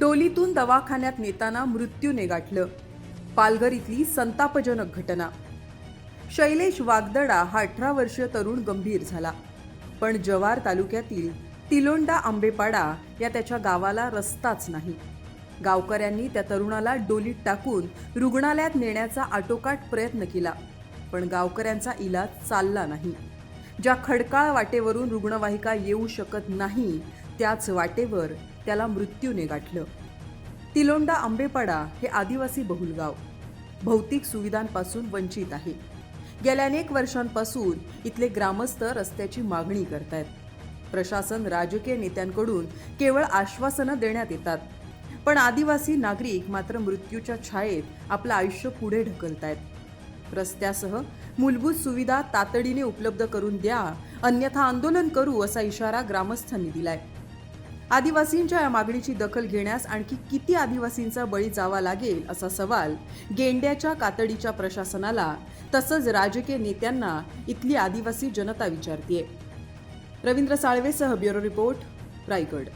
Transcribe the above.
डोलीतून दवाखान्यात नेताना मृत्यूने गाठलं. पालघर इथली संतापजनक घटना. शैलेश वागदडा हा 18 वर्षीय तरुण गंभीर झाला. पण जव्हार तालुक्यातील तिलोंडा आंबेपाडा या त्याच्या गावाला रस्ताच नाही. गावकऱ्यांनी त्या तरुणाला डोलीत टाकून रुग्णालयात नेण्याचा आटोकाट प्रयत्न केला, पण गावकऱ्यांचा इलाज चालला नाही. ज्या खडकाळ वाटेवरून रुग्णवाहिका येऊ शकत नाही, त्याच वाटेवर त्याला मृत्यूने गाठलं. तिलोंडा आंबेपाडा हे आदिवासी बहुल गाव भौतिक सुविधांपासून वंचित आहे. गेल्या अनेक वर्षांपासून इथले ग्रामस्थ रस्त्याची मागणी करतायत. प्रशासन राजकीय नेत्यांकडून केवळ आश्वासनं देण्यात येतात, पण आदिवासी नागरिक मात्र मृत्यूच्या छायेत आपलं आयुष्य पुढे ढकलतायत. रस्त्यासह मूलभूत सुविधा तातडीने उपलब्ध करून द्या, अन्यथा आंदोलन करू असा इशारा ग्रामस्थांनी दिलाय. आदिवासींच्या या मागणीची दखल घेण्यास आणखी किती आदिवासींचा बळी जावा लागेल असा सवाल गेंड्याच्या कातडीच्या प्रशासनाला तसंच राजकीय नेत्यांना इथली आदिवासी जनता विचारतीये. रवींद्र साळवेसह ब्युरो रिपोर्ट, रायगड.